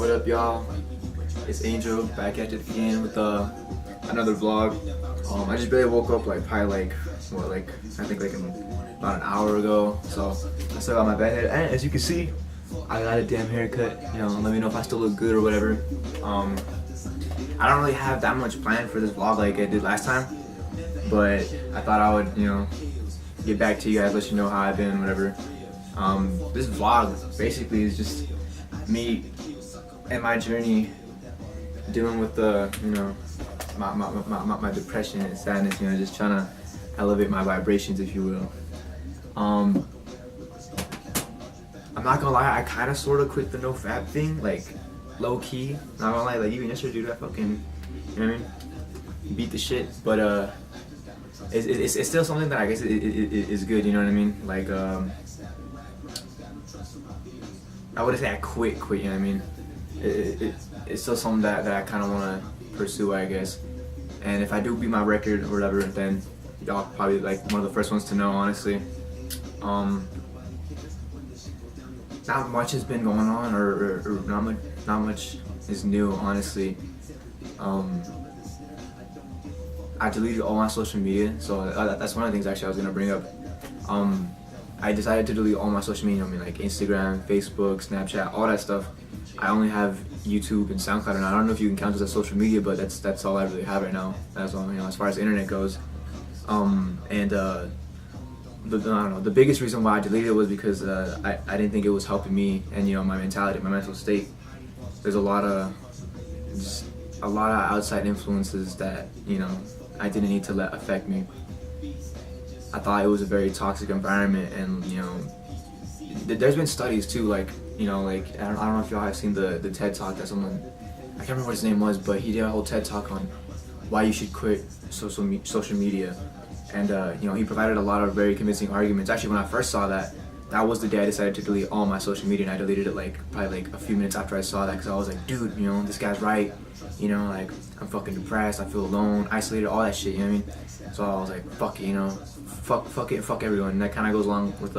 What up, y'all? It's Angel back at it again with another vlog. I just barely woke up, probably I think about an hour ago. So I still got my bed head, and as you can see, I got a damn haircut. You know, let me know if I still look good or whatever. I don't really have that much planned for this vlog like I did last time, but I thought I would, you know, get back to you guys, let you know how I've been, whatever. This vlog basically is just me and my journey dealing with my depression and sadness, you know, just trying to elevate my vibrations, if you will. I'm not gonna lie, I kind of sort of quit the no FAP thing, like low key. Not gonna lie, like even yesterday, dude, I fucking, you know what I mean, beat the shit. But it's still something that I guess is good, you know what I mean? Like I wouldn't say I quit, you know what I mean? It's still something that I kind of want to pursue, I guess. And if I do beat my record or whatever, then y'all probably like one of the first ones to know, honestly. Not much has been going on, or not much is new, honestly. I deleted all my social media, so that's one of the things actually I was gonna bring up. I decided to delete all my social media, I mean, like Instagram, Facebook, Snapchat, all that stuff. I only have YouTube and SoundCloud, and I don't know if you can count this as social media, but that's all I really have right now. That's all, you know, as far as the internet goes. I don't know, the biggest reason why I deleted it was because I didn't think it was helping me and, you know, my mentality, my mental state. There's a lot of outside influences that, you know, I didn't need to let affect me. I thought it was a very toxic environment, and, you know, there's been studies too, like, you know, like I don't know if y'all have seen the TED Talk that someone, I can't remember what his name was, but he did a whole TED Talk on why you should quit social media, and you know, he provided a lot of very convincing arguments. Actually, when I first saw that was the day I decided to delete all my social media, and I deleted it probably a few minutes after I saw that, because I was like, dude, you know, this guy's right, you know, like, I'm fucking depressed, I feel alone, isolated, all that shit, you know what I mean? So I was like, fuck it, you know, fuck it, fuck everyone. And that kind of goes along with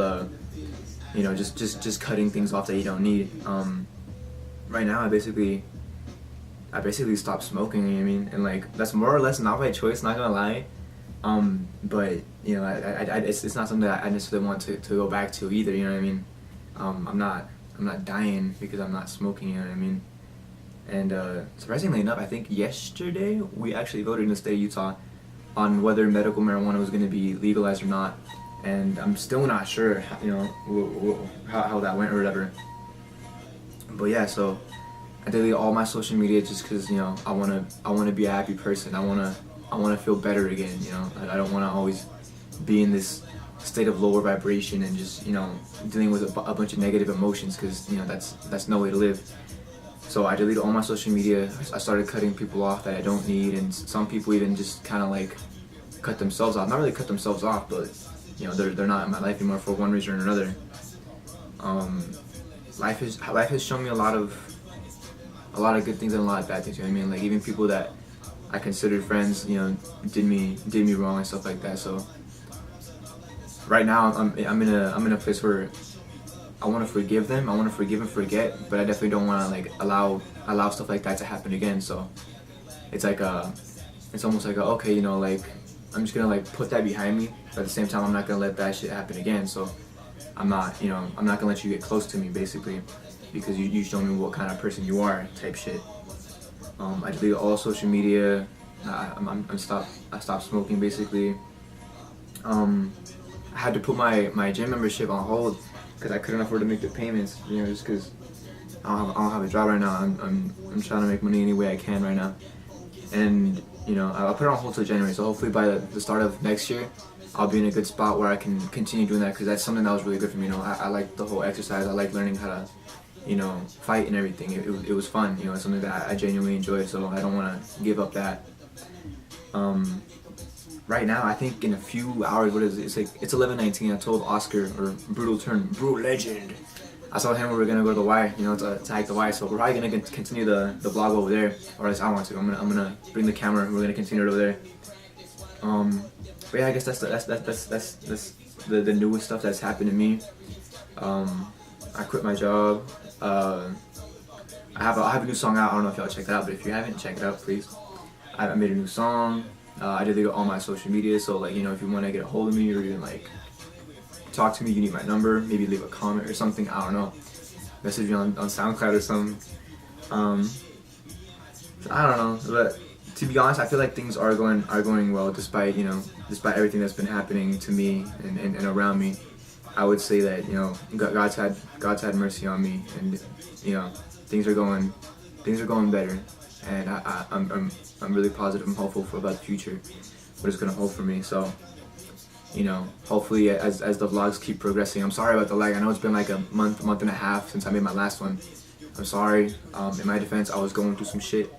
you know, just cutting things off that you don't need. Right now, I basically stopped smoking, you know what I mean? And like, that's more or less not by choice, not gonna lie. But you know, it's not something that I necessarily want to go back to either, you know what I mean? I'm not dying because I'm not smoking, you know what I mean? And surprisingly enough, I think yesterday we actually voted in the state of Utah on whether medical marijuana was going to be legalized or not, and I'm still not sure, you know, how that went or whatever. But yeah, so I deleted all my social media just because, you know, I wanna be a happy person. I wanna feel better again, you know. I don't wanna always be in this state of lower vibration and just, you know, dealing with a bunch of negative emotions, because, you know, that's no way to live. So I deleted all my social media. I started cutting people off that I don't need, and some people even just kind of like cut themselves off. Not really cut themselves off, but, you know, they're not in my life anymore for one reason or another. Life has shown me a lot of good things and a lot of bad things. You know what I mean? Like, even people that I considered friends, you know, did me wrong and stuff like that. So right now I'm in a place where I want to forgive them. I want to forgive and forget, but I definitely don't want to like allow stuff like that to happen again. So it's like it's almost like okay, you know, like, I'm just gonna like put that behind me, but at the same time I'm not gonna let that shit happen again. So I'm not gonna let you get close to me, basically, because you show me what kind of person you are, type shit. I deleted all social media. I stopped smoking, basically. I had to put my gym membership on hold because I couldn't afford to make the payments, you know, just because I don't have a job right now. I'm trying to make money any way I can right now, and, you know, I'll put it on hold till January. So hopefully by the start of next year, I'll be in a good spot where I can continue doing that, because that's something that was really good for me. You know, I like the whole exercise. I like learning how to, you know, fight and everything. It was fun. You know, it's something that I genuinely enjoy. So I don't want to give up that. Right now, I think in a few hours, what is it? It's 11:19. I told Oscar, or BrutalTurn, BrutalLegend, I told him we were gonna go to the Y, you know, to hike the Y. So we're probably gonna continue the vlog over there, or at least I want to. I'm gonna bring the camera, and we're gonna continue it over there. But yeah, I guess that's the newest stuff that's happened to me. I quit my job. I have a new song out. I don't know if y'all checked it out, but if you haven't, check it out, please. I made a new song. I did it on my social media, so like, you know, if you want to get a hold of me or even like talk to me, you need my number. Maybe leave a comment or something. I don't know. Message me on SoundCloud or something. I don't know, but to be honest, I feel like things are going well despite, you know, despite everything that's been happening to me and around me. I would say that, you know, God's had mercy on me, and you know, things are going better, and I'm really positive and hopeful about the future, what it's gonna hold for me. So, you know, hopefully as the vlogs keep progressing. I'm sorry about the lag. I know it's been like a month and a half since I made my last one. I'm sorry. In my defense, I was going through some shit,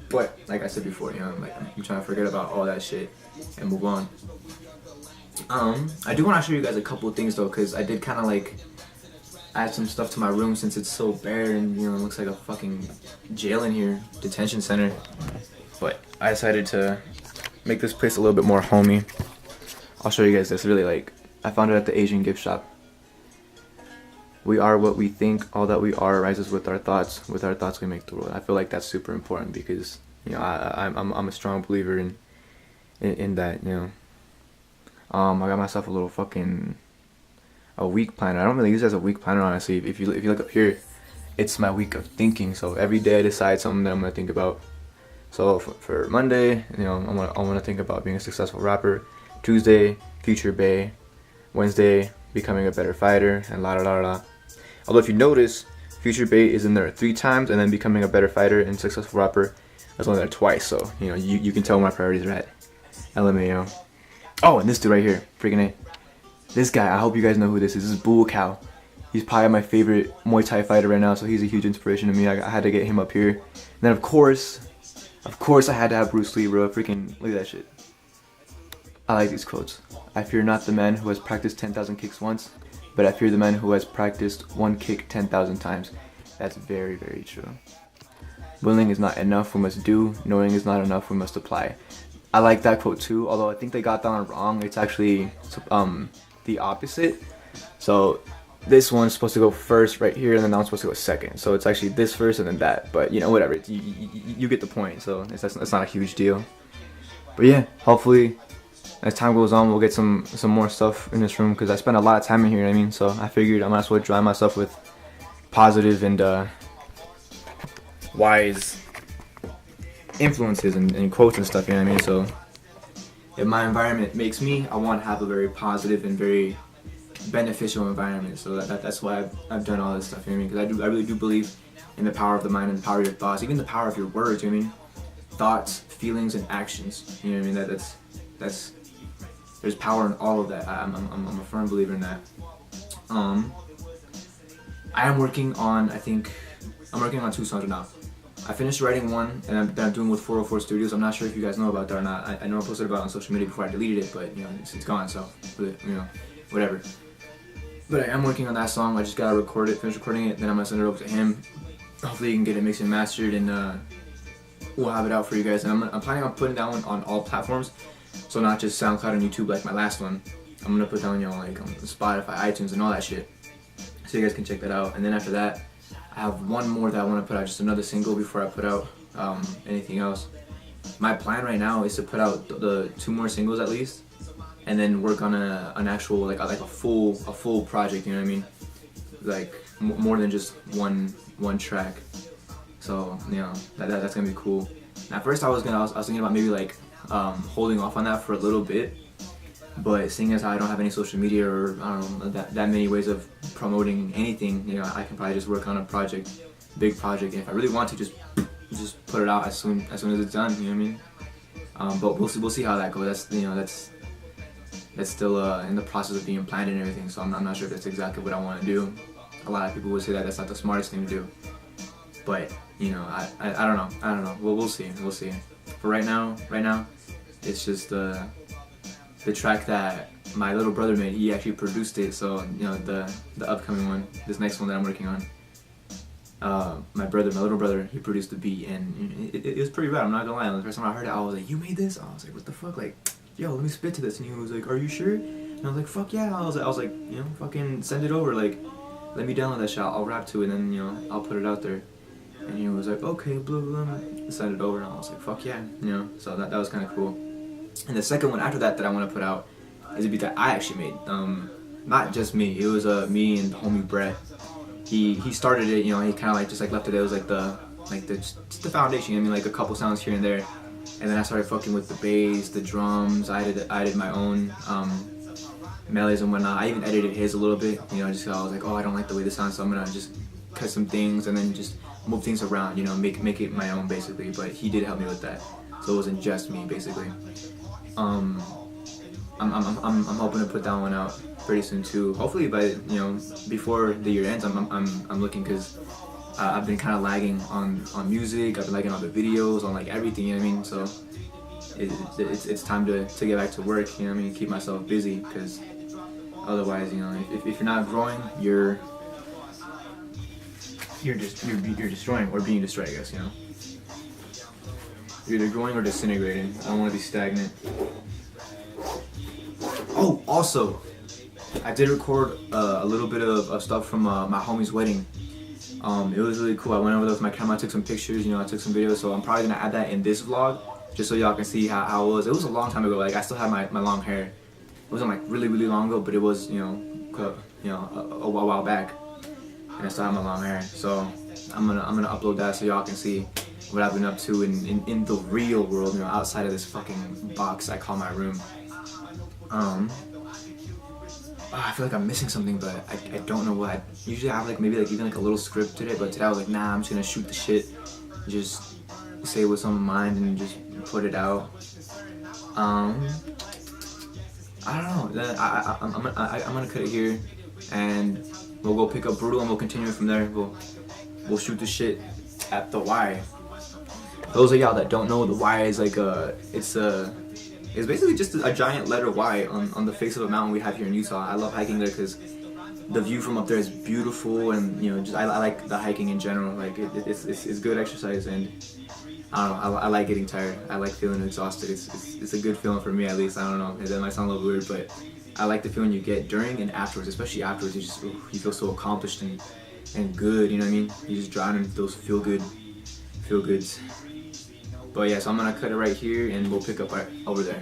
but like I said before, you know, I'm trying to forget about all that shit and move on. I do want to show you guys a couple of things though, because I did kind of like add some stuff to my room since it's so bare and, you know, it looks like a fucking jail in here, detention center. But I decided to make this place a little bit more homey. I'll show you guys this. Really, like, I found it at the Asian gift shop. We are what we think. All that we are arises with our thoughts. With our thoughts, we make the world. I feel like that's super important because, you know, I'm a strong believer in that. You know, I got myself a little fucking week planner. I don't really use it as a week planner, honestly. If you look up here, it's my week of thinking. So every day I decide something that I'm gonna think about. So for Monday, you know, I want to think about being a successful rapper. Tuesday, future bae. Wednesday, becoming a better fighter, and la la la la. Although if you notice, future bae is in there 3 times, and then becoming a better fighter and successful rapper is only there twice. So, you know, you can tell where my priorities are at. LMAO. Oh, and this dude right here, freaking A. This guy, I hope you guys know who this is. This is Bull Cow. He's probably my favorite Muay Thai fighter right now, so he's a huge inspiration to me. I had to get him up here. And then of course I had to have Bruce Lee, bro. Freaking, look at that shit. I like these quotes. I fear not the man who has practiced 10,000 kicks once, but I fear the man who has practiced one kick 10,000 times. That's very, very true. Willing is not enough, we must do. Knowing is not enough, we must apply. I like that quote too, although I think they got that one wrong. It's actually the opposite. So this one's supposed to go first right here, and then that one's supposed to go second. So it's actually this first and then that, but you know, whatever. You get the point, so it's not a huge deal. But yeah, hopefully as time goes on, we'll get some more stuff in this room, because I spend a lot of time in here, you know what I mean? So I figured I might as well dry myself with positive and wise influences and quotes and stuff, you know what I mean? So if my environment makes me, I want to have a very positive and very beneficial environment. So that's why I've done all this stuff, you know what I mean? Because I really do believe in the power of the mind and the power of your thoughts, even the power of your words, you know what I mean? Thoughts, feelings, and actions, you know what I mean? That's there's power in all of that. I'm a firm believer in that. I am working on, I'm working on 2 songs now. I finished writing one, and I'm doing with 404 Studios. I'm not sure if you guys know about that or not. I know I posted about it on social media before I deleted it, but you know, it's gone, so you know, whatever. But I am working on that song. I just gotta finish recording it, then I'm gonna send it over to him. Hopefully, you can get it mixed and mastered, and we'll have it out for you guys. And I'm planning on putting that one on all platforms. So not just SoundCloud and YouTube like my last one. I'm gonna put that one, you know, like on Spotify, iTunes, and all that shit. So you guys can check that out. And then after that, I have one more that I want to put out, just another single before I put out anything else. My plan right now is to put out the 2 more singles at least, and then work on an actual like a full project. You know what I mean? Like more than just one track. So you know that's gonna be cool. And at first I was thinking about maybe like holding off on that for a little bit, but seeing as how I don't have any social media or I don't know that many ways of promoting anything, you know, I can probably just work on a big project, and if I really want to, just put it out as soon as it's done. You know what I mean? But we'll see how that goes. That's still in the process of being planned and everything. So I'm not sure if that's exactly what I want to do. A lot of people would say that that's not the smartest thing to do, but you know, I don't know. We'll see. For right now, it's just the track that my little brother made. He actually produced it, so you know the upcoming one, this next one that I'm working on. My little brother, he produced the beat, and it was pretty rad. I'm not gonna lie. The first time I heard it, I was like, "You made this?" I was like, "What the fuck?" Like, yo, let me spit to this. And he was like, "Are you sure?" And I was like, "Fuck yeah!" I was like, you know, fucking send it over. Like, let me download that shit. I'll rap to it, and then you know I'll put it out there. And he was like, okay, blah, blah, blah. Sent it over, and I was like, fuck yeah, you know? So that was kind of cool. And the second one after that I want to put out is a beat that I actually made. Not just me, it was me and homie Brett. He started it, you know, he kind of like just like left it, it was like the just the foundation, I mean, like a couple sounds here and there. And then I started fucking with the bass, the drums. I did my own melodies and whatnot. I even edited his a little bit, you know, just 'cause I was like, oh, I don't like the way this sounds, so I'm gonna just cut some things and then just move things around, you know, make it my own basically. But he did help me with that, so it wasn't just me basically. I'm hoping to put that one out pretty soon too. Hopefully by, you know, before the year ends. I'm looking, because I've been kind of lagging on music. I've been lagging on the videos, on like everything, you know what I mean? So it's time to get back to work, you know what I mean? Keep myself busy, because otherwise, you know, if you're not growing, you're destroying, or being destroyed, I guess, you know. You're either growing or disintegrating. I don't want to be stagnant. Oh, also, I did record a little bit of stuff from my homie's wedding. It was really cool. I went over there with my camera, I took some pictures, you know, I took some videos, so I'm probably gonna add that in this vlog, just so y'all can see how it was. It was a long time ago, like I still had my long hair. It wasn't like really long ago, but it was, you know, a while back, and I still had my long hair. So I'm gonna upload that so y'all can see what I've been up to in the real world, you know, outside of this fucking box I call my room. I feel like I'm missing something, but I don't know what. Usually I have like maybe like even like a little script today, but today I was like, nah, I'm just gonna shoot the shit, just say what's on my mind and just put it out. I don't know. I'm gonna cut it here, and we'll go pick up Brutal, and we'll continue from there. We'll shoot the shit at the Y. Those of y'all that don't know, the Y is like it's basically just a giant letter Y on the face of a mountain we have here in Utah. I love hiking there because the view from up there is beautiful, and you know, just I like the hiking in general. Like it's good exercise, and I don't know, I like getting tired. I like feeling exhausted. It's a good feeling for me, at least. I don't know, that might sound a little weird, but I like the feeling you get during and afterwards, especially afterwards. You feel so accomplished and good. You know what I mean? You just drown in those feel goods. But yeah, so I'm gonna cut it right here, and we'll pick up right over there.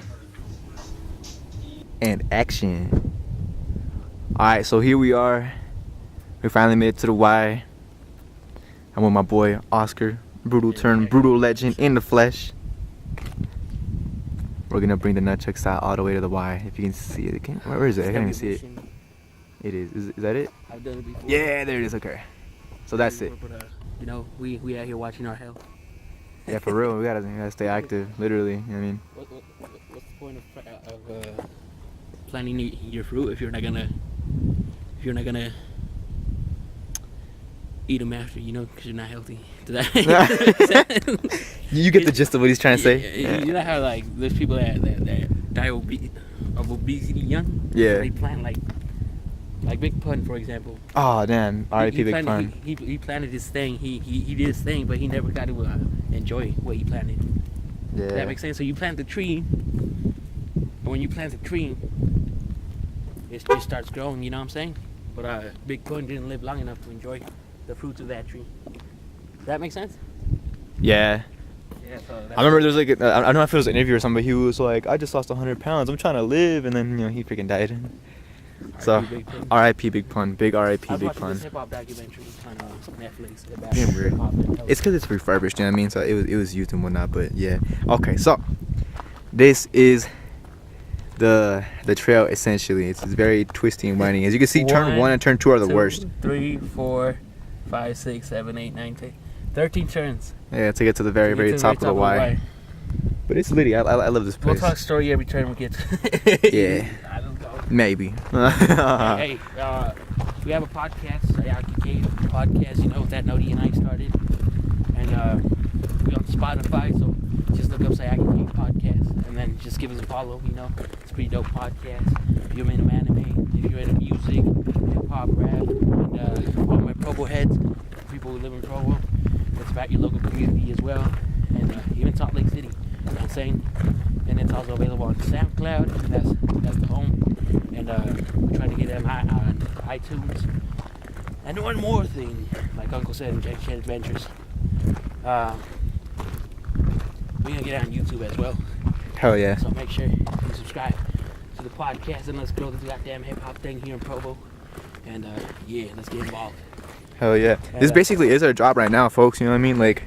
And action. Alright, so here we are. We finally made it to the Y. I'm with my boy Oscar, BrutalTurn, BrutalLegend in the flesh. We're gonna bring the nunchuck style all the way to the Y. If you can see it, where is it? I can't even see it. It is. Is that it? I've done it before. Yeah, there it is. Okay. So that's it. You know, we out here watching our health. Yeah, for real, we gotta stay active, literally. You know what I mean? What's the point of planting your fruit if you're not gonna eat them after, you know, because you're not healthy? Does that You get the gist of what he's trying to say. Yeah. You know how like there's people that die of obesity young. Yeah. So they plant like Big Pun, for example. Oh damn! R.I.P. Big Pun. He planted his thing. He did his thing, but he never got to enjoy what he planted. Yeah. Does that make sense? So you plant the tree, and when you plant the tree, it just starts growing. You know what I'm saying? But Big Pun didn't live long enough to enjoy the fruits of that tree. Does that make sense? Yeah. Yeah. So I remember there was like I don't know if it was an interview or something, but he was like, I just lost 100 pounds. I'm trying to live, and then, you know, he freaking died. So, R.I.P. Big Pun. Big R.I.P. Big Pun. This hip-hop documentary on Netflix. Damn weird. It's because it's refurbished, you know what I mean? So it was used and whatnot, but yeah. Okay, so this is the trail essentially. It's very twisty and winding. As you can see, turn 1 and turn 2 are the worst. 3, 4, 5, 6, 7, 8, 9, 10. 13 turns. Yeah, to get to the very top of the Y. But it's litty. I love this place. We'll talk story every turn we get to. Yeah. I don't know. Maybe. Hey, we have a podcast, Ayaki Cave podcast, you know, that Nodi and I started. And we're on Spotify, so just look up Sayaki Cave podcast and then just give us a follow, you know. It's a pretty dope podcast. If you're into anime, if you're into music, hip-hop, rap, and all my Provo heads, people who live in Provo, it's about your local community as well. And even Salt Lake City, you know what I'm saying? And it's also available on SoundCloud. That's the home. And we're trying to get them on iTunes. And one more thing, like Uncle said, Injection Adventures. We're gonna get on YouTube as well. Hell yeah. So make sure you subscribe to the podcast and let's grow this goddamn hip hop thing here in Provo. And yeah, let's get involved. Hell yeah. And, This basically is our job right now, folks. You know what I mean? Like,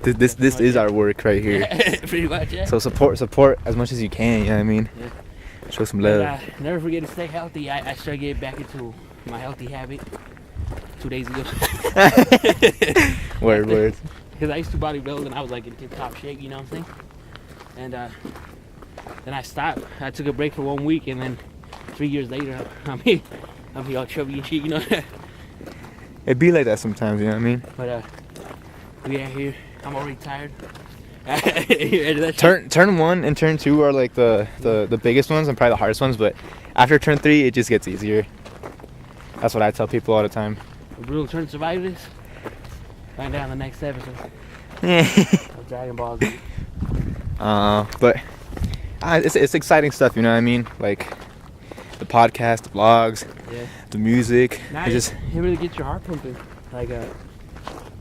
this is our work right here. Pretty much, yeah. So support as much as you can. You know what I mean? Yeah. Show some love. And, never forget to stay healthy. I started getting back into my healthy habit 2 days ago. Word. Because I used to bodybuild and I was like in tip-top shape, you know what I'm saying? And then I stopped. I took a break for 1 week, and then 3 years later, I'm here all chubby and shit, you know? It be like that sometimes, you know what I mean? But we are here. I'm already tired. You ready to Turn 1 and turn 2 are like the biggest ones and probably the hardest ones, but after turn 3, it just gets easier. That's what I tell people all the time. BrutalTurn survive this? Find out in the next episode of Dragon Ball Z. But it's exciting stuff, you know what I mean? Like the podcast, the vlogs, Yeah. the music. Now It just it really gets your heart pumping, like the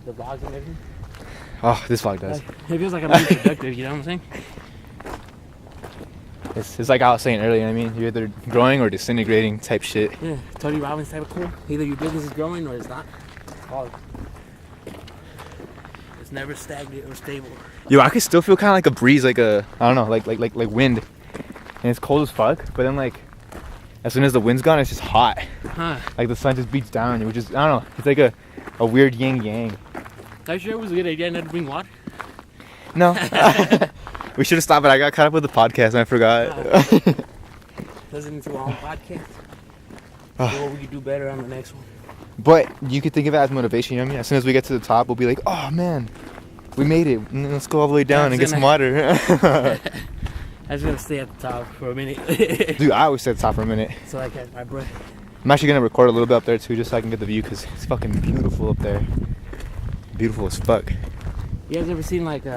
vlogs and everything. this vlog does. Like, it feels like I'm being productive. You know what I'm saying? It's like I was saying earlier. I mean, you're either growing or disintegrating type shit. Yeah, Tony Robbins type of cool. Either your business is growing or it's not. Oh, it's never stagnant or stable. Yo, I could still feel kind of like a breeze, like I don't know, like wind, and it's cold as fuck. But then like, as soon as the wind's gone, it's just hot. Huh? Like the sun just beats down, which is I don't know. It's like a weird yin yang. Are you sure it was a good idea not to bring water? No, we should have stopped, but I got caught up with the podcast and I forgot. Listening to our own podcast. What we could do better on the next one. But you could think of it as motivation. You know what I mean? As soon as we get to the top, we'll be like, oh man, we made it. And let's go all the way down and get some water. I was gonna stay at the top for a minute. Dude, I always stay at the top for a minute. So I catch my breath. I'm actually gonna record a little bit up there too, just so I can get the view, because it's fucking beautiful up there. Beautiful as fuck. You guys ever seen like you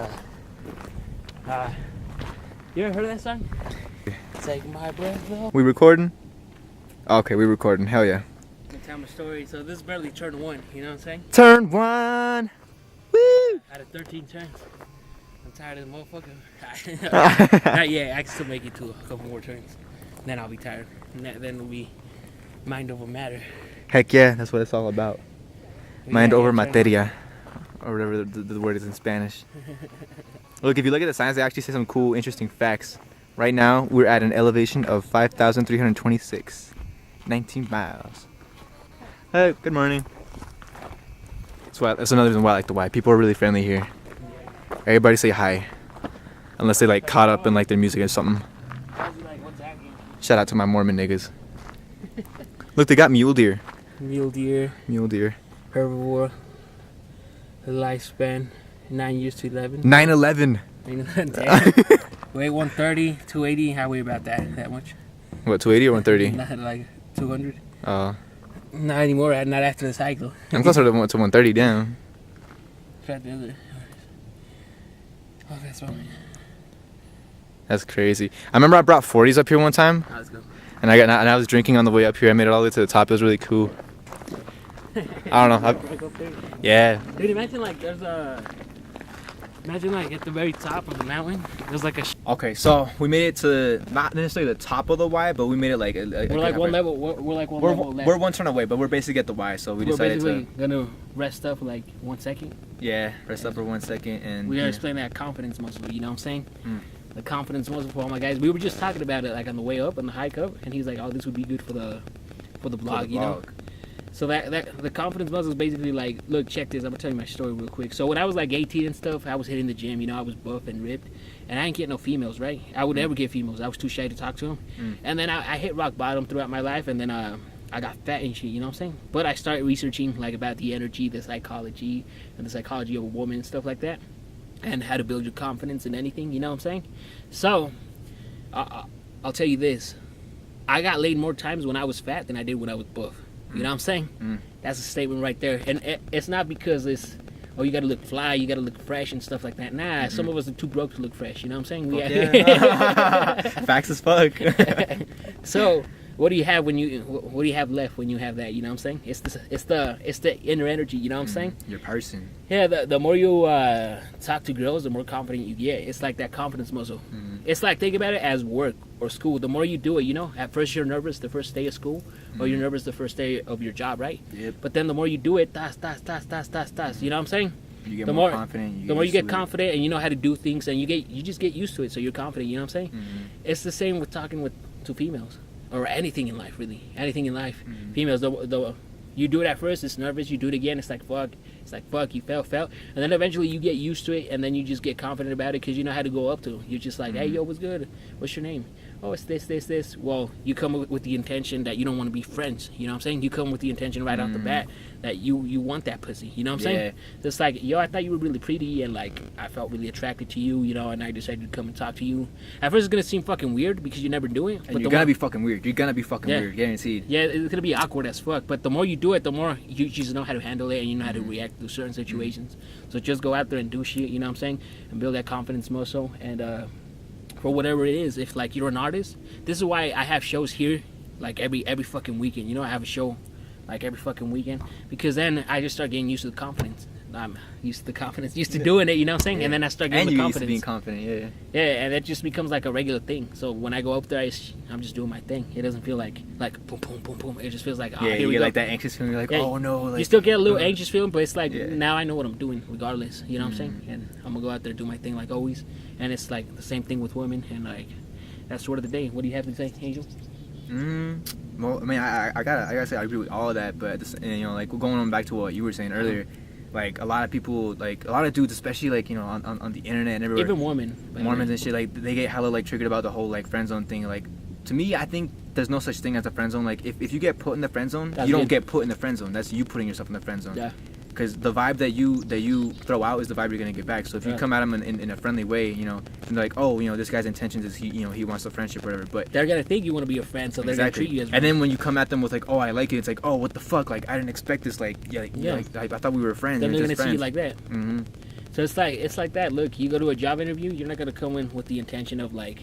ever heard of that song? Take my breath though. We recording? Okay, we recording. Hell yeah. I'll tell my story. So this is barely turn 1. You know what I'm saying? Turn 1. Woo! Out of 13 turns. I'm tired of the motherfucker. Not yet. I can still make it to a couple more turns. Then I'll be tired. And then it'll be mind over matter. Heck yeah, that's what it's all about. We Mind gotta over get materia, or whatever the word is in Spanish. Look, if you look at the signs, they actually say some cool, interesting facts. Right now, we're at an elevation of 5,326, 19 miles. Hey, good morning. That's another reason why I like the Y. People are really friendly here. Everybody say hi, unless they like caught up in like their music or something. Shout out to my Mormon niggas. Look, they got mule deer. Mule deer, herbivore, lifespan 9 years to 11. 9/11. Damn. Weigh 130, 280. How weigh about that much? What, 280 or 130? Not like 200. Oh. Not anymore. Not after the cycle. I'm closer to 130 down. Try the other. Oh, that's one. That's crazy. I remember I brought 40s up here one time, Let's go. and I was drinking on the way up here. I made it all the way to the top. It was really cool. I don't know. Right up there. Yeah. Dude, imagine like there's a. Imagine like at the very top of the mountain, there's like a. Okay, so we made it to not necessarily the top of the Y, but we made it like. We're like one level. We're like one level left. We're one turn away, but we're basically at the Y, so we We're decided basically to. gonna rest up for like 1 second. Yeah, rest up for 1 second and. We gotta yeah. explain that confidence muscle. You know what I'm saying? Mm. The confidence muscle for all my guys. We were just talking about it like on the way up, on the hike up, and he's like, "Oh, this would be good for the vlog," you know. So that the confidence muscle is basically like, look, check this. I'm gonna tell you my story real quick. So when I was like 18 and stuff, I was hitting the gym. You know, I was buff and ripped, and I didn't get no females. Right? I would never get females. I was too shy to talk to them. And then I hit rock bottom throughout my life, and then I got fat and shit. You know what I'm saying? But I started researching like about the energy, the psychology, and the psychology of a woman and stuff like that, and how to build your confidence in anything. You know what I'm saying? So I'll tell you this: I got laid more times when I was fat than I did when I was buff. You know what I'm saying? That's a statement right there. And it's not because it's, oh, you got to look fly, you got to look fresh and stuff like that. Nah, some of us are too broke to look fresh. You know what I'm saying? Yeah. Facts as fuck. So what do you have when you? What do you have left when you have that? You know what I'm saying? It's the inner energy. You know what I'm saying? Your person. Yeah. The more you talk to girls, the more confident you get. It's like that confidence muscle. It's like, think about it as work or school. The more you do it, you know, at first you're nervous the first day of school, or you're nervous the first day of your job, right? Yep. But then the more you do it, you know what I'm saying? You get the more confident. The more you get confident and you know how to do things, and you just get used to it, so you're confident. You know what I'm saying? It's the same with talking to females or anything in life, really. Anything in life, females. You do it at first, it's nervous. You do it again, it's like fuck. It's like fuck. You felt, and then eventually you get used to it, and then you just get confident about it because you know how to go up to them. You're just like, hey, yo, what's good? What's your name? Oh, it's this. Well, you come with the intention that you don't want to be friends. You know what I'm saying? You come with the intention right off the bat that you want that pussy. You know what I'm saying? So it's like, yo, I thought you were really pretty, and like I felt really attracted to you, you know, and I decided to come and talk to you. At first, it's gonna seem fucking weird because you never do it. And you're gonna be fucking weird. You're gonna be fucking weird, guaranteed. Yeah, it's gonna be awkward as fuck. But the more you do it, the more you just know how to handle it, and you know how to react to certain situations. So just go out there and do shit. You know what I'm saying? And build that confidence muscle. And for whatever it is, if like you're an artist, this is why I have shows here, like every fucking weekend. You know, I have a show like every fucking weekend, because then I just start getting used to the confidence. I'm used to the confidence, used to doing it, you know what I'm saying? And then I start getting the confidence. And you used to being confident, yeah. Yeah, and it just becomes like a regular thing. So when I go up there, I'm just doing my thing. It doesn't feel like boom, boom, boom, boom. It just feels like, here you get go. like that anxious feeling. You're like, oh no. Like, you still get a little anxious feeling, but it's like, now I know what I'm doing regardless. You know what I'm saying? And I'm going to go out there and do my thing like always. And it's like the same thing with women. And like, that's sort of the day. What do you have to say, Angel? Well, I mean, I gotta say I agree with all of that, but you know, like going on back to what you were saying earlier, like a lot of people, like a lot of dudes, especially like, you know, on the internet and everywhere, even Mormons and shit, like they get hella like triggered about the whole like friend zone thing. Like, to me, I think there's no such thing as a friend zone. Like if you get put in the friend zone, you don't get put in the friend zone. That's you putting yourself in the friend zone. Yeah. Because the vibe that you throw out is the vibe you're gonna get back. So if you come at them in a friendly way, you know, and they're like, oh, you know, this guy's intentions is he wants a friendship or whatever. But they're gonna think you want to be a friend, so they're gonna treat you as. And then when you come at them with like, oh, I like it, it's like, oh, what the fuck? Like I didn't expect this. Like like I thought we were friends. Then they're gonna friends. see you like that. So it's like that. Look, you go to a job interview, you're not gonna come in with the intention of like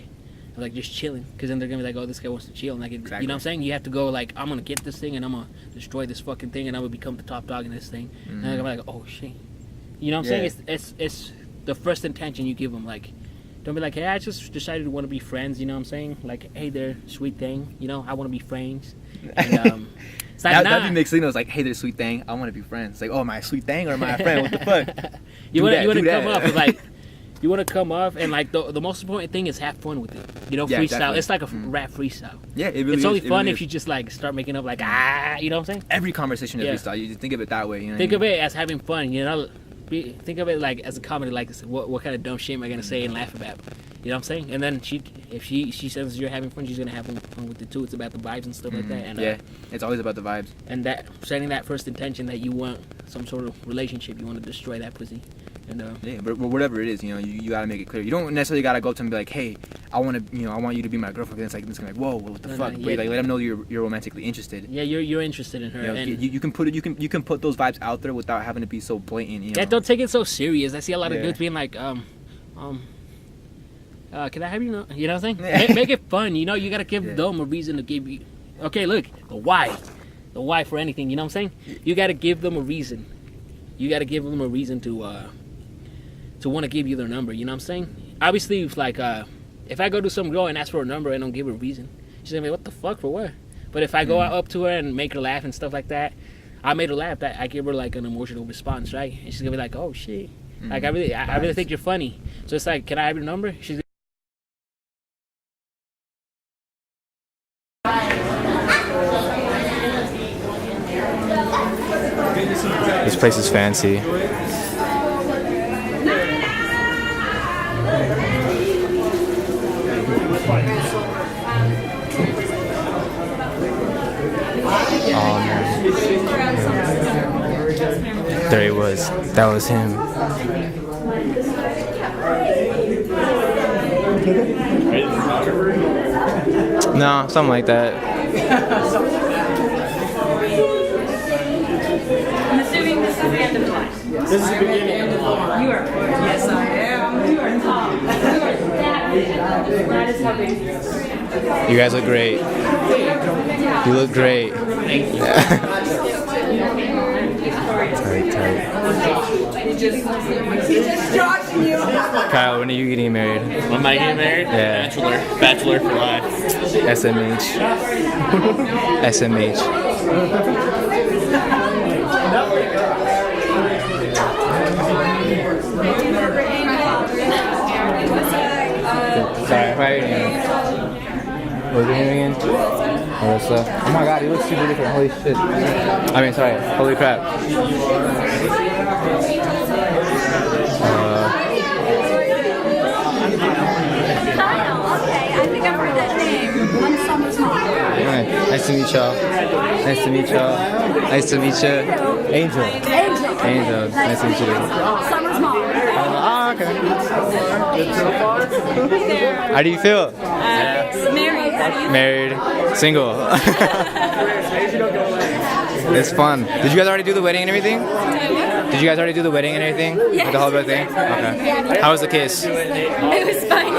just chilling, because then they're gonna be like, oh, this guy wants to chill. Like, you know what I'm saying? You have to go like, I'm gonna get this thing and I'm gonna destroy this fucking thing and I'm gonna become the top dog in this thing. And they're gonna be like, oh shit. You know what I'm saying? It's the first intention you give them. Like, don't be like, hey, I just decided to want to be friends. You know what I'm saying? Like, hey there, sweet thing. You know, I want to be friends. And, it's like, that'd be mixed signals. Like, hey there, sweet thing. I want to be friends. It's like, oh, am I a sweet thing or am I a friend? What the fuck? You want to come up with like. You want to come off, and like the most important thing is have fun with it. You know, freestyle. Definitely. It's like a rap freestyle. Yeah, it really it's only is. fun if you just like start making up like you know what I'm saying? Every conversation is freestyle. You just think of it that way. You know think of it as having fun. You know, think of it like as a comedy. Like what kind of dumb shit am I gonna say and laugh about? You know what I'm saying? And then if she says you're having fun, she's gonna have fun with it too. It's about the vibes and stuff like that. And it's always about the vibes. And that setting that first intention that you want some sort of relationship, you want to destroy that pussy. And, but whatever it is, you know, you gotta make it clear. You don't necessarily gotta go to him and be like, hey, I want you to be my girlfriend. It's like, whoa, what the fuck? But like, let him know you're romantically interested. Yeah, you're interested in her. You know, and you can put those vibes out there without having to be so blatant. You know? Yeah, don't take it so serious. I see a lot of dudes being like, can I have you know? You know what I'm saying? make it fun. You know, you gotta give them a reason to give you. Okay, look, the why for anything. You know what I'm saying? You gotta give them a reason. You gotta give them a reason to want to give you their number. You know what I'm saying? Obviously, if like if I go to some girl and ask for a number and don't give her a reason, she's gonna be like, what the fuck, for what? But if I go up to her and make her laugh and stuff like that, I made her laugh. That I give her like an emotional response, right? And she's gonna be like, oh shit, like I really think you're funny. So it's like, can I have your number? She's This place is fancy. There he was. That was him. No, something like that. I'm assuming this is the end of class. this is the beginning. You are. Yes, I am. You are top. You guys look great. You look great. Tight. Kyle, when are you getting married? When am I getting married? Yeah. Bachelor for life. SMH. SMH. Sorry, how are you doing? What's your name again? Marissa. Oh my god, you look super different. Holy shit. I mean, sorry. Holy crap. Okay, I think I've heard that name. I'm Summer's mom. Alright, nice to meet y'all. Nice to meet y'all. Nice to meet you. Angel. Angel. Nice to meet you. Summer's mom. Oh, okay. How do you feel? Married. How do you Married. Single. It's fun. Did you guys already do the wedding and everything? Did you guys already do the wedding and everything? Yes. Like the whole thing? Okay. How was the kiss? It was fine.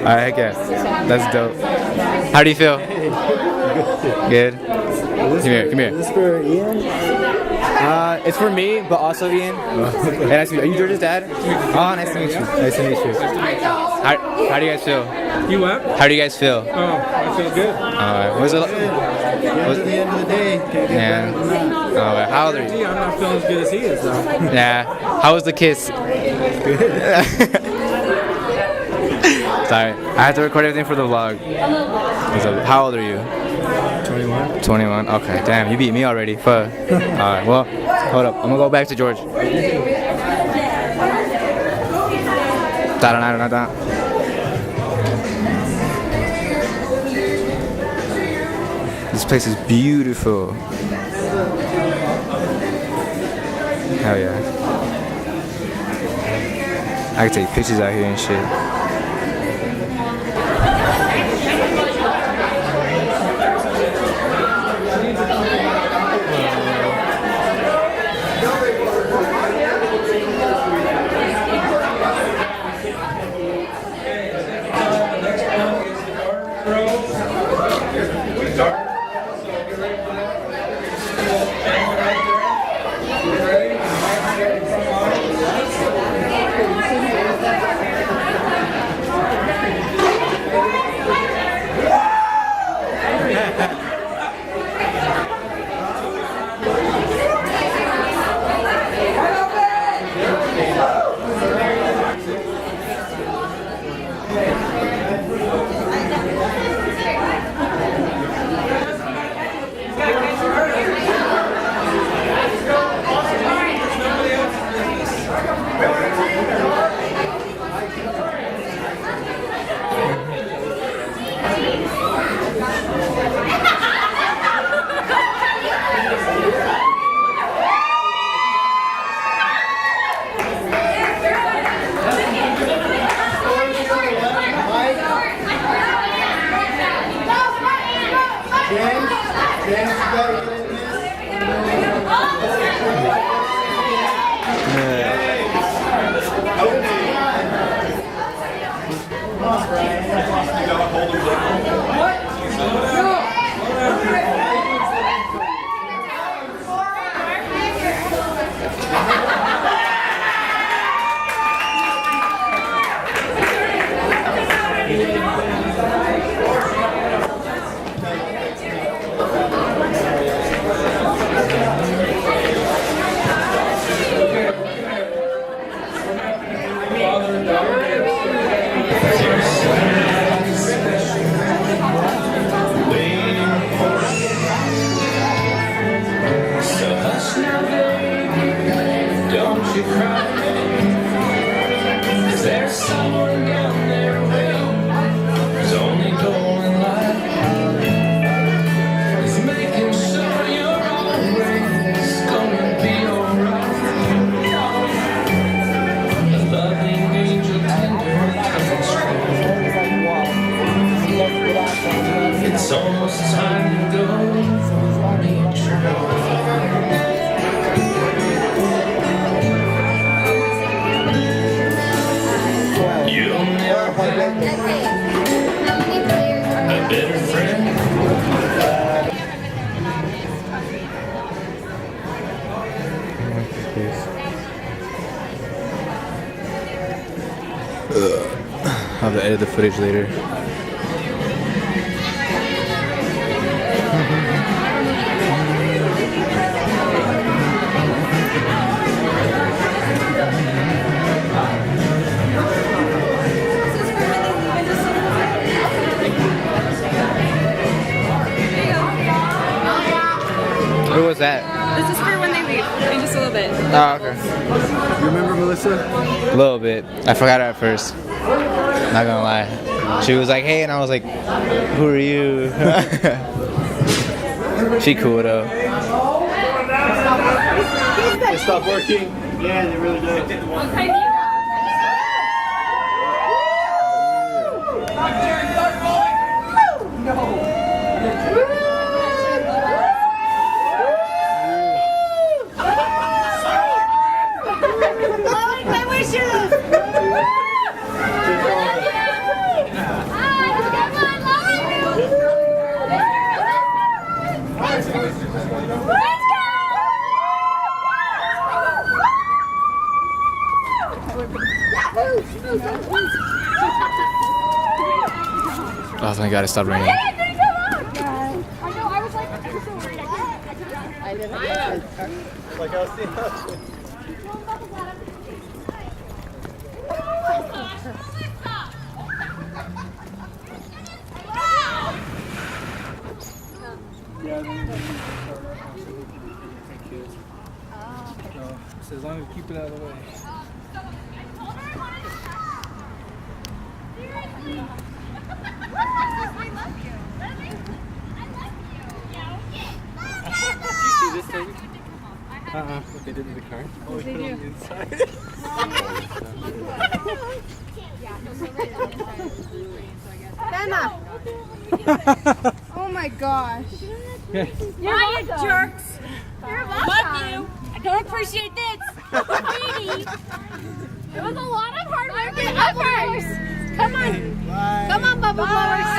Alright, okay. That's dope. How do you feel? Good? Come here. Is this for Ian? It's for me, but also Ian. Hey, nice to meet you. Are you George's dad? Oh, nice to meet you. Nice to meet you. How do you guys feel? You what? How do you guys feel? Oh, I feel good. Alright. Was it? At the end of the day, can't get Yeah. better than that. Alright. How old are you? I'm not feeling as good as he is, though. Yeah. How was the kiss? Sorry. I have to record everything for the vlog. How old are you? 21. 21. Okay. Damn, you beat me already. Fuck. Alright. Well, hold up. I'm gonna go back to George. Da-da-da-da-da. This place is beautiful. Hell yeah. I can take pictures out here and shit. You'll edit the footage later. What was that? This is for when they leave in just a little bit. Oh, okay. You remember Melissa? A little bit. I forgot her at first. Not gonna lie. She was like, hey, and I was like, who are you? She cool though. They stopped working. Yeah, they really do. Oh my god, it stopped raining. So as long as you keep it out of the way. Did you see this thing? What they did to the car? Oh, they put it on the inside. Benna! Oh my gosh. You're jerks. You're welcome. Love you. I don't appreciate this. Greedy. It was a lot of hard work and effort. Come on. Bye. Come on, bubble blowers.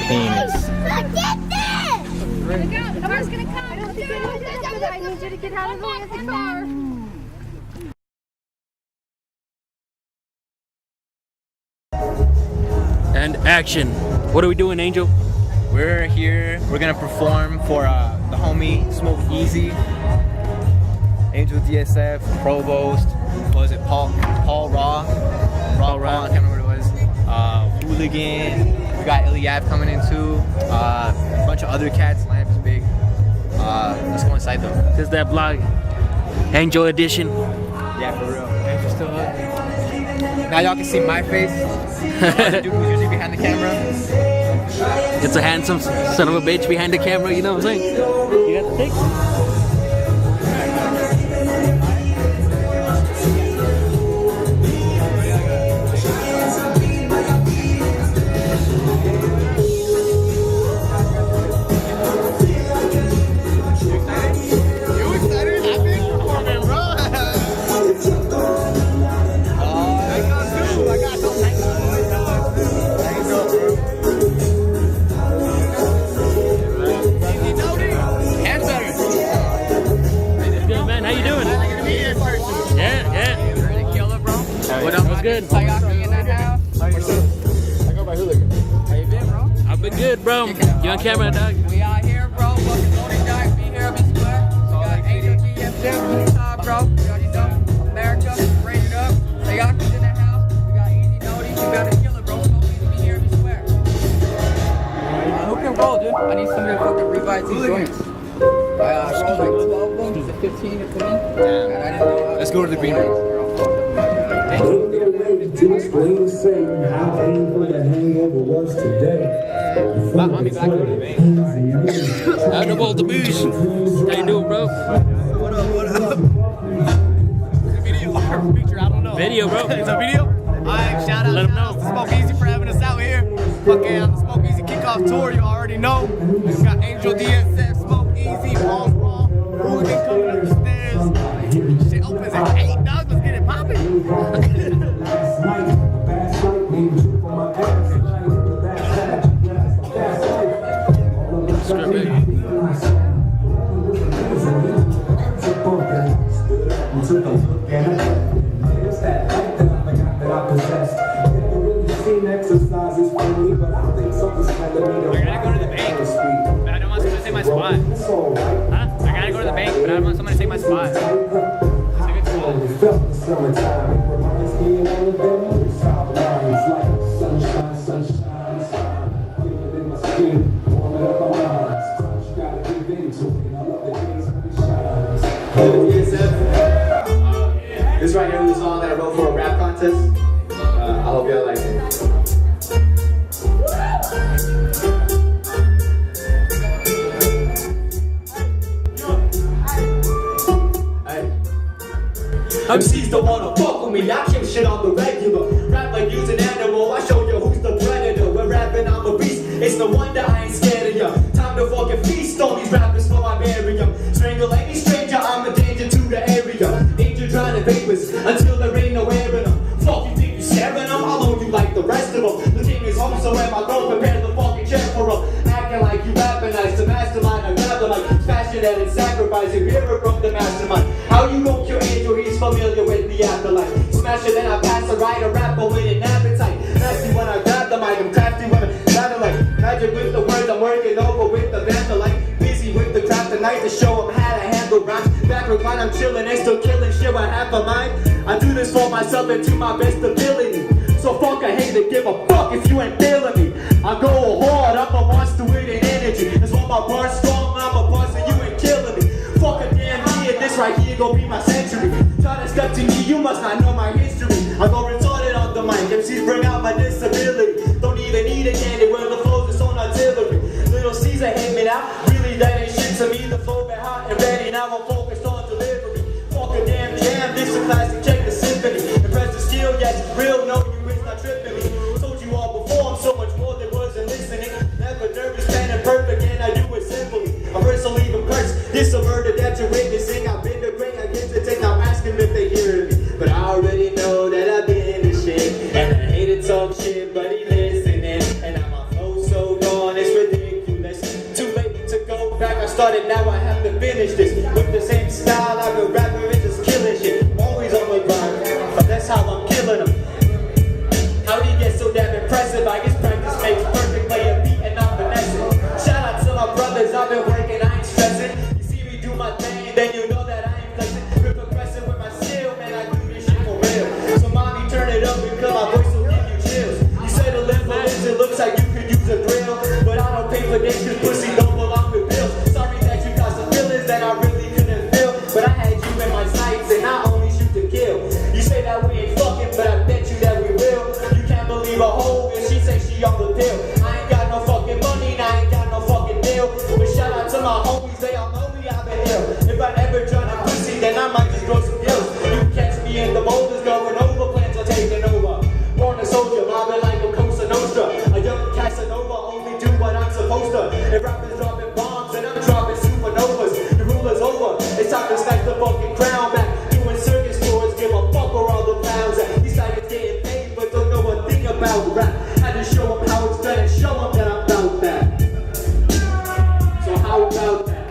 Penis. Look at this. Look out. Car's gonna come. I need you to get out of the way of the car. And action. What are we doing, Angel? We're here. We're gonna perform for the homie Smoke-Eazy, Angel DSF, Provost. What was it? Paul Raw. I can't remember what it was. Hooligan. We got Iliab coming in too. A bunch of other cats. Lineup is big. Let's go inside though. This is that vlog. Angel edition. Yeah, for real. Angel's still up. Now y'all can see my face. The dude who's usually behind the camera. It's a handsome son of a bitch behind the camera, you know what I'm saying? You got the pics? Good. I in that house. I go by Hooligan. How you been, bro? I've been good, bro. You on camera, dog? We out here, bro. Fucking loading dog. Be here, be square. We got AJGF bro. You already know. America, rated up. They got in that house. We got Easy Nody. We got a killer, bro. Be here, be square. Who can roll, dude? I need somebody to fucking revise these joints. I rolled like 12 of them. He's a 15 to 20. Let's go to the green room. To explain Satan how painful the hangover was today. I'll be back over the vein. Out of all the booze. How you doing, bro? What up? Video or picture? I don't know. Video, bro. It's a video? Alright, shout out to Smoke-Eazy for having us out here. Fucking on the Smoke-Eazy kickoff tour, you already know. We got Angel DSF, Smoke-Eazy, Paul's Raw, Hooligan coming up the stairs. Shit opens at 8, dog. Let's get it poppin'. gotta go to the bank, but I don't want someone to take my spot. Huh? I gotta go to the bank, but I don't want someone to take my spot. It's a good This right here is a song that I wrote for a rap contest. I hope y'all like it. MCs don't wanna fuck with me, I kill shit on the regular. Rap like you's an animal, I show you who's the predator. When rapping I'm a beast, it's no wonder I ain't scared of ya. Time to fucking feast on these rappers for I bury 'em. Strangle any stranger, I'm a danger to the area. Danger trying to vapors until there ain't no air in them. Fuck you think you staring them, I'll own you like the rest of them. The king is home, so am I don't prepare the fucking chair for 'em. Acting like you rapping nice, the mastermind, I grab the mic. Fashion that it's sacrificing, river from the mastermind. How you gon' kill Angel, he's familiar with the afterlife. Smash it, then I pass a writer, rapper with an appetite. Nasty when I grab the mic, I'm crafty when I battle like magic with the words, I'm working over with the vandalite. Busy with the craft tonight to show them how to handle rhymes. Backward when I'm chilling, they still killing shit with half a mind. I do this for myself and to my best ability. So fuck, I hate to give a fuck if you ain't feeling me. I go hard, I'm a monster with an energy. That's why my bar's strong, I'm a boss and you ain't killing me. Fuck a damn year, this right here gon' be my century. Try to step to me, you must not know my history. I go retarded on the mic, MCs bring out my disability. Don't even need a candy when the flows is on artillery. Little Caesar hit me now, really that ain't shit to me. The flow been hot and ready, now I'm focused on delivery. Fuck a damn jam, this a classic, check the symphony. Impress the skill, yes, it's real, no, you is not tripping me. Told you all before, I'm so much more than wasn't listening. Never nervous, planning perfect, and I do it simply. A verse will leave a curse, this a murder that you're witnessing. I've been the great, I get to take, now ask them if they hear me. But I already know that I've been the shit, and I hate to talk shit, but he listening. And I'm my flow so gone, it's ridiculous. Too late to go back, I started, now I have to finish this. With the same style, I've been rapping and just killing shit. I'm always on the grind, but that's how I'm killing them. How do you get so damn impressive? I guess practice makes perfect, play a beat and I'm finessing. Shout out to my brothers, I've been working, I ain't stressing. You see me do my thing, then you know that I ain't flexing. We're progressing with my skill, man, I do this shit for real. So mommy, turn it up because my voice will give you chills. You said a little is, it looks like you could use a drill. But I don't pay for this, cause pussy don't belong with bills. Sorry that you got some feelings that I really couldn't feel. But I had you in my sights and I only shoot to kill. You say that we ain't fucking, but I bet you that we will. You can't believe a hoe and she say she on the pill. I ain't got no fucking money and I ain't got no fucking deal. But shout out to my homies, they all know me, I've been ill. If I ever try to pussy, then I might just grow some gills. You catch me in the boulders going over, plans are taking over. Born a soldier, mobbing like a Cosa Nostra. A young Casanova, only do what I'm supposed to. If rappers dropping bombs and I'm dropping supernovas, the ruler's over. It's time to snatch the fucking crown back. Doing circus tours, give a fuck where all the clowns at. These guys getting paid, but don't know a thing about rap. Had to show them how it's done and show them that I'm about that. So how about that?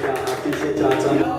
I appreciate y'all talking.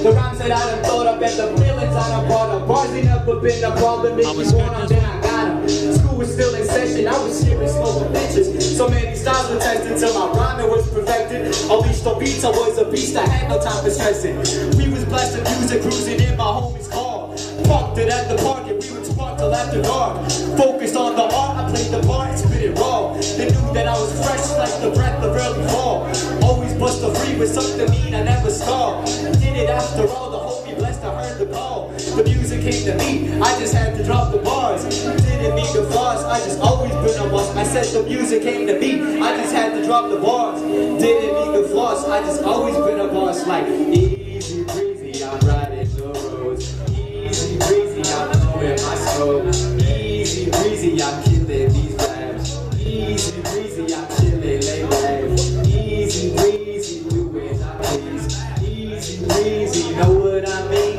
The rhymes that I done thought up and the feelings I done brought up. Bars ain't never been a problem. If you want them, then I got them. School was still in session. I was here in smoking benches. So many styles were tested till my rhyming was perfected. Unleashed on beats, I was a beast. I had no time for stressing. We was blasting music, cruising in my homie's car. Parked it at the park and we would spark till after dark. Focused on the art, I played the part and spit it raw. They knew that I was fresh like the breath of early fall. Always bust a free with something mean, I never scar. Did it after all, the homie blessed, I heard the call. The music came to me, I just had to drop the bars. Didn't mean to floss, I just always been a boss. I said the music came to me, I just had to drop the bars. Didn't mean to floss, I just always been a boss. Like easy breezy, I'm riding the roads. Easy breezy, I'm knowing my soul. Easy breezy, I'm killing these raps. Easy breezy, I'm chilling late life. Easy breezy, do it, I please. Easy breezy, know what I mean?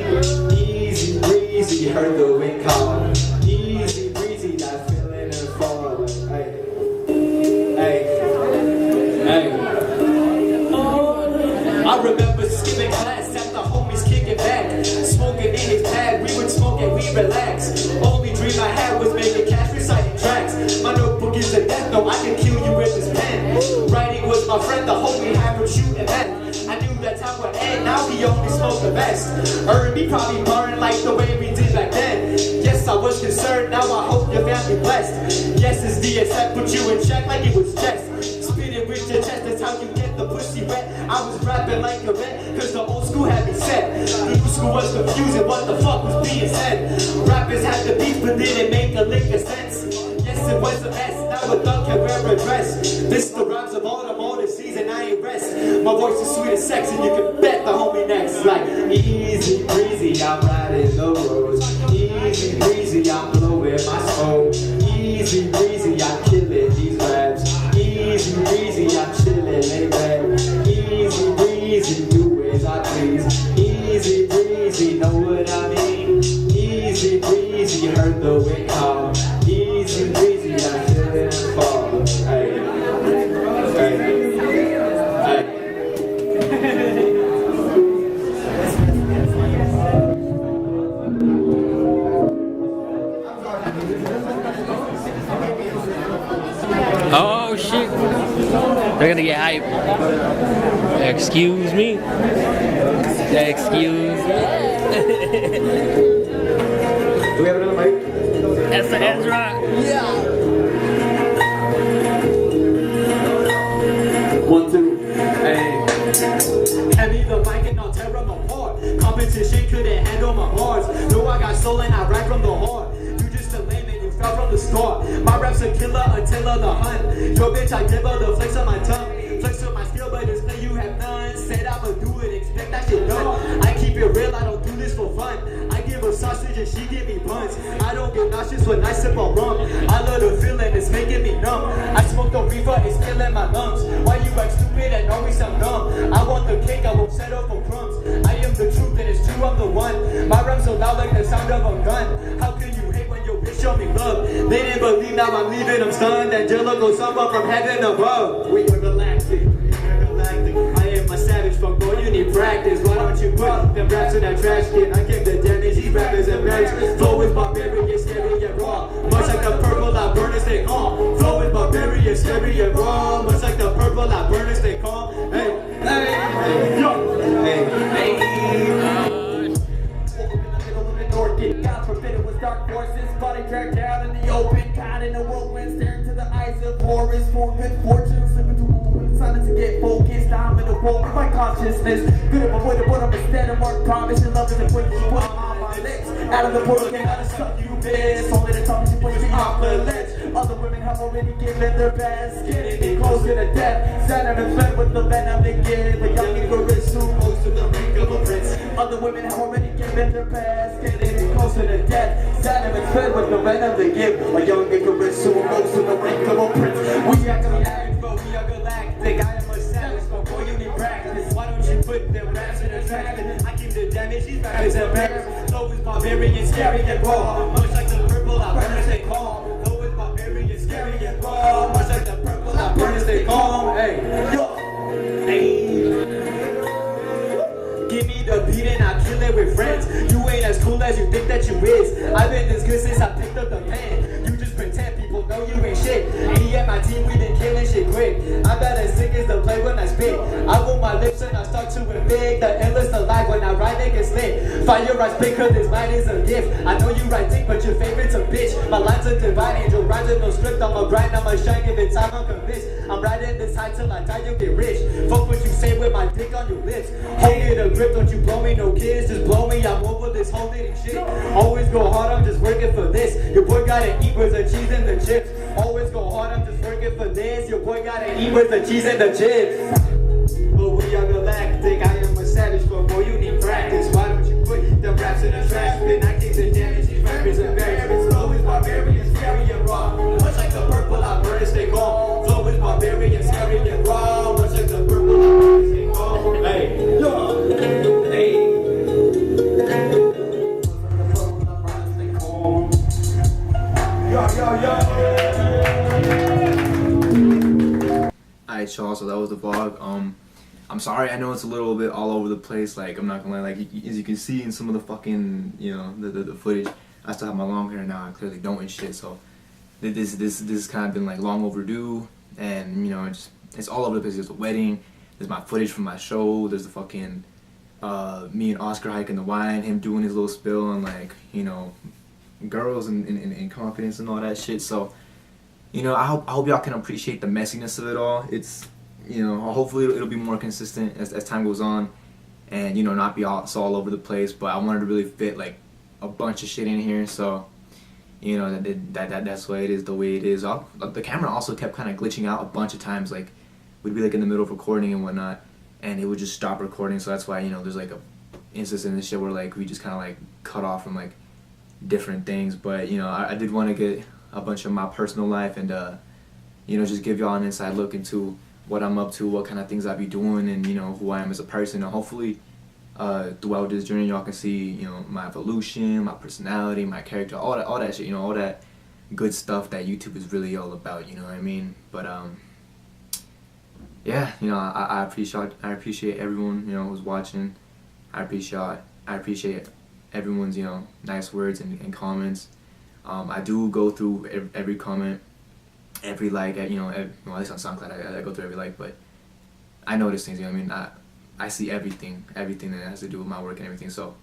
Easy breezy, heard the wind call. my friend, the homie had from shooting that. I knew that time would end, now he only smoked the best. R&B probably learned like the way we did back then. Yes, I was concerned, now I hope your family blessed. Yes, it's DSF, put you in check like it was chess. Spit it with your chest, that's how you get the pussy wet. I was rapping like a vet, cause the old school had me set. The new school was confusing, what the fuck was being said. Rappers had the beats, but didn't make a lick of sense. Yes, it was a mess, now a thug can wear a dress. This the rhymes of all the season, I ain't rest. My voice is sweet as sex, and you can bet the homie next. Like, easy breezy, I'm riding the roads. Easy breezy, I'm blowing my smoke. Easy breezy, I'm killing these raps. Easy breezy, I'm chilling, lay back. Easy breezy, do as I please. Easy breezy, know what I mean? Easy breezy, heard the wind call. Easy breezy, I'm chilling and fall. Hey, hey, hey. Oh shit. They're gonna get hype. Excuse me. Excuse me. Do we have another mic? That's the Ezra. Yeah. 1, 2, hey. Hand me the mic and I'll tear up my heart. Competition couldn't handle my bars. No, I got soul and I rap from the heart. You just a lame and you fell from the start. My rap's a killer until the hunt. Yo bitch, I give her the flex on my tongue. Flex with my skill, but display you have none. Said I'ma do it, expect that shit done. I keep it real, I don't do this for fun. I give her sausage and she give me buns. I don't get nauseous when I sip on rum. I love the feeling, it's making me numb. I smoke the reefer, it's killing my lungs. Why you act stupid and always I'm dumb? I want the cake, I won't settle for crumbs. I am the truth and it's true, I'm the one. My rhymes so loud like the sound of a gun. How can you hate when your bitch show me love? They didn't believe, now I'm leaving them stunned. Angelical someone from heaven above. We are galactic, I am a savage, fuck boy, you need practice. Why don't you put them raps in that trash can? I give the damage, these rappers embarrassed. Flow is barbarian, scary and raw. Much like the purple, I burn and stay calm. Flow is barbarian, scary and raw. Much like the purple, I burn and stay calm. Hey, hey, hey, yo, hey, hey. God forbid it was dark forces, body dragged down in the open, caught in a whirlwind, staring to the eyes of Horus for good fortune, slipping through the silence to get focused. I'm in the world with my consciousness. Good if I'm with it, but I'm a standing mark, promise and love is the point you put on my lips. Out of the portal, can't gotta suck you this. Only the time you push me off the ledge. Other women have already given their best, getting me closer to death. Saturn and fed with the venom they give. A young Icarus who goes to the rank of a prince. Other women have already given their best, getting me closer to death. Saturn and fed with the venom they give. A young Icarus who goes to the rank of a prince. We actually act, but we are galactic. I am a savage, but boy, you need practice. Why don't you put them raps in a track? I keep the damage, these rappers embarrassed. Flow is barbarian, scary and raw. Much like the purple, I burn as they calm. Flow is barbarian, scary and raw. Much like the purple, I burn as they calm. Hey, yo, hey. Give me the beat and I kill it with friends. You ain't as cool as you think that you is. I've been this good since I picked up the pen. You just pretend people know you ain't shit. Me and my team, we been killing shit quick. I'm about as sick as the play when I spit. I roll my lips and I start to win big. The endless alive when I ride it gets lit. Fire I spit cause this line is a gift. I know you write dick but your favorite's a bitch. My lines are divine, angel rhymes with no script. I'ma grind, I'ma shine, give it time, I'm convinced. I'm riding this high till I die, you'll get rich. Fuck what you say with my dick on your lips. Hold it a grip, don't you blow me, no kids, just blow me. I'm over this whole thing shit. Always go hard, I'm just working for this. Your boy gotta eat with the cheese and the chips. Always go hard, I'm just working for this. Your boy gotta eat with the cheese and the chips. But we are galactic, I am a savage, but boy you need practice. Why don't you put the raps in the trash bin? I keep the damage, these rappers embarrassed. Flow is barbarian, scary and raw. Much like the purple, I burn and stay calm. Flow is barbarian, scary and raw. Much like the purple, I burn and stay calm. Hey, yo, hey. Alright, y'all, so that was the vlog. I'm sorry, I know it's a little bit all over the place. Like, I'm not gonna lie, like, as you can see in some of the fucking, you know, the footage, I still have my long hair now. I clearly don't and shit. So this kind of been like long overdue, and you know, just it's all over the place. There's the wedding, there's my footage from my show, there's the fucking me and Oscar hiking the wine, him doing his little spill on like, you know, girls and confidence and all that shit. So, you know, I hope y'all can appreciate the messiness of it all. It's, you know, hopefully it'll be more consistent as time goes on, and, you know, not be all over the place. But I wanted to really fit like a bunch of shit in here, so, you know, that's why it is the way it is. The camera also kept kind of glitching out a bunch of times. Like, we'd be like in the middle of recording and whatnot, and it would just stop recording. So that's why, you know, there's like a instance in this shit where like we just kind of like cut off from like different things. But, you know, I did want to get a bunch of my personal life and you know, just give y'all an inside look into what I'm up to, what kind of things I be doing, and, you know, who I am as a person. And hopefully throughout this journey y'all can see, you know, my evolution, my personality, my character, all that shit, you know, all that good stuff that YouTube is really all about, you know what I mean? But yeah, you know, I appreciate everyone, you know, who's watching. I appreciate everyone's, you know, nice words and comments. I do go through every comment, every like, you know, well, at least on SoundCloud I go through every like, but I notice things, you know what I mean? I see everything that has to do with my work and everything. So,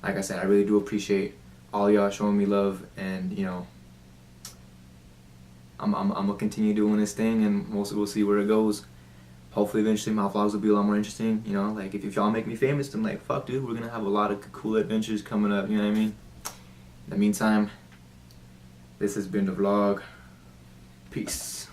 like I said, I really do appreciate all y'all showing me love, and, you know, I'm gonna continue doing this thing, and we'll see where it goes. Hopefully eventually my vlogs will be a lot more interesting, you know, like if y'all make me famous, then like, fuck dude, we're gonna have a lot of cool adventures coming up, you know what I mean? In the meantime, this has been the vlog. Peace.